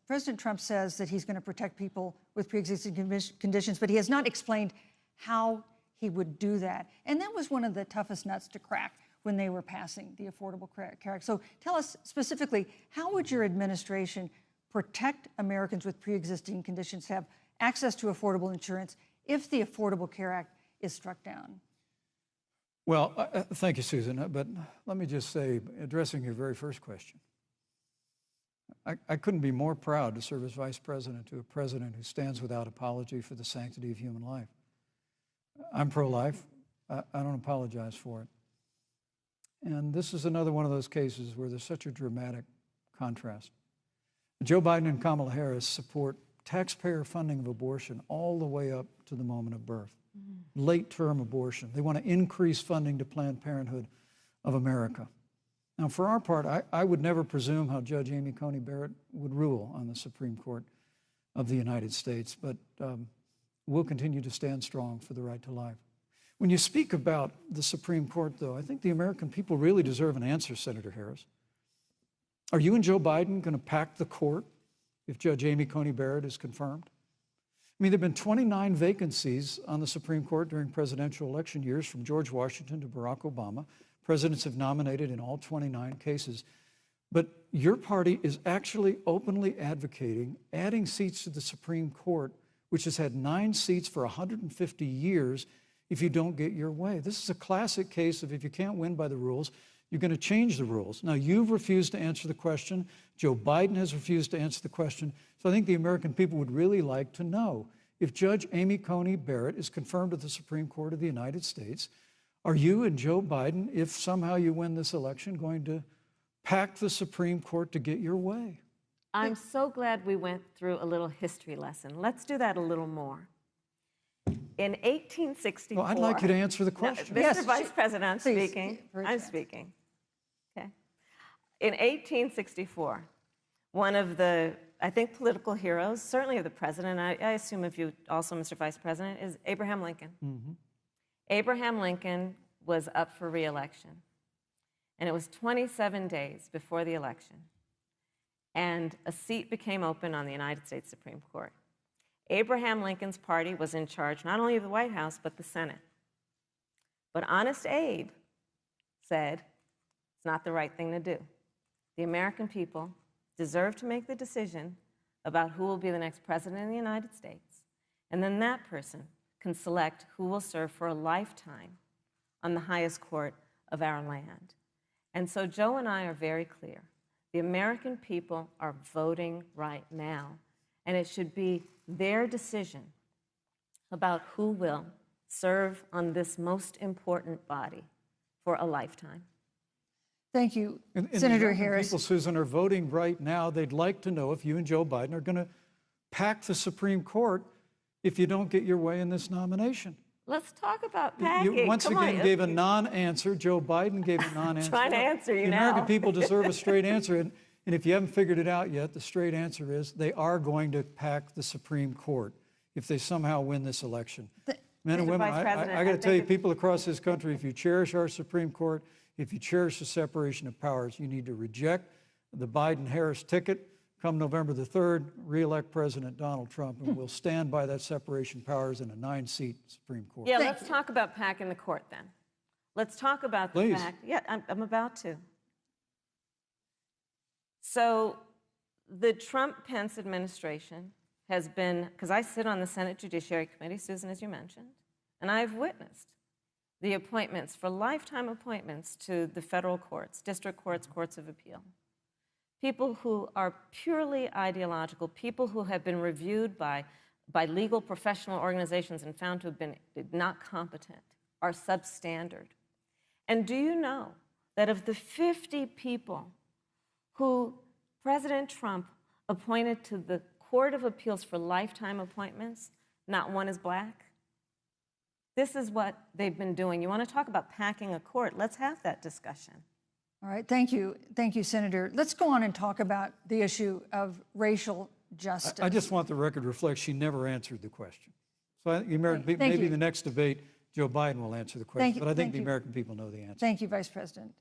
President Trump says that he's going to protect people with pre-existing conditions, but he has not explained how he would do that. And that was one of the toughest nuts to crack when they were passing the Affordable Care Act. So tell us specifically, how would your administration protect Americans with pre-existing conditions to have access to affordable insurance if the Affordable Care Act is struck down? Well, thank you, Susan. But let me just say, addressing your very first question, I couldn't be more proud to serve as vice president to a president who stands without apology for the sanctity of human life. I'm pro-life. I don't apologize for it. And this is another one of those cases where there's such a dramatic contrast. Joe Biden and Kamala Harris support taxpayer funding of abortion all the way up to the moment of birth. Late-term abortion. They want to increase funding to Planned Parenthood of America. Now, for our part, I would never presume how Judge Amy Coney Barrett would rule on the Supreme Court of the United States, but we'll continue to stand strong for the right to life. When you speak about the Supreme Court, though, I think the American people really deserve an answer, Senator Harris. Are you and Joe Biden going to pack the court if Judge Amy Coney Barrett is confirmed? I mean, there have been 29 vacancies on the Supreme Court during presidential election years, from George Washington to Barack Obama. Presidents have nominated in all 29 cases. But your party is actually openly advocating adding seats to the Supreme Court, which has had 9 seats for 150 years, if you don't get your way. This is a classic case of if you can't win by the rules, you're going to change the rules. Now, you've refused to answer the question. Joe Biden has refused to answer the question. So I think the American people would really like to know, if Judge Amy Coney Barrett is confirmed at the Supreme Court of the United States, are you and Joe Biden, if somehow you win this election, going to pack the Supreme Court to get your way? I'm so glad we went through a little history lesson. Let's do that a little more. In 1864... Well, I'd like you to answer the question. No, Mr. Vice President, I'm speaking. I'm speaking. Okay. In 1864, one of the, I think, political heroes, certainly of the president, I assume of you also, Mr. Vice President, is Abraham Lincoln. Mm-hmm. Abraham Lincoln was up for re-election, and it was 27 days before the election, and a seat became open on the United States Supreme Court. Abraham Lincoln's party was in charge not only of the White House, but the Senate. But Honest Abe said it's not the right thing to do. The American people deserve to make the decision about who will be the next president of the United States, and then that person can select who will serve for a lifetime on the highest court of our land. And so Joe and I are very clear. The American people are voting right now, and it should be their decision about who will serve on this most important body for a lifetime. Thank you, Senator Harris. People, Susan, are voting right now. They'd like to know if you and Joe Biden are going to pack the Supreme Court if you don't get your way in this nomination. Let's talk about packing. You once again gave a non-answer. Joe Biden gave a non-answer. Trying to answer you now. The American people deserve a straight answer. And if you haven't figured it out yet, the straight answer is they are going to pack the Supreme Court if they somehow win this election. Men and women, I got to tell you, people across this country, if you cherish our Supreme Court, if you cherish the separation of powers, you need to reject the Biden-Harris ticket. Come November the 3rd, re-elect President Donald Trump, and we'll stand by that separation of powers in a 9-seat Supreme Court. Yeah, let's talk about packing the court then. Let's talk about the fact. Yeah, I'm about to. So the Trump-Pence administration has been, because I sit on the Senate Judiciary Committee, Susan, as you mentioned, and I've witnessed the appointments for lifetime appointments to the federal courts, district courts, courts of appeal. People who are purely ideological, people who have been reviewed by legal professional organizations and found to have been not competent, are substandard. And do you know that of the 50 people who President Trump appointed to the Court of Appeals for lifetime appointments, not one is black? This is what they've been doing. You want to talk about packing a court? Let's have that discussion. All right, thank you, Senator. Let's go on and talk about the issue of racial justice. I just want the record to reflect she never answered the question. So I think maybe in the next debate, Joe Biden will answer the question, but I think the American people know the answer. Thank you, Vice President.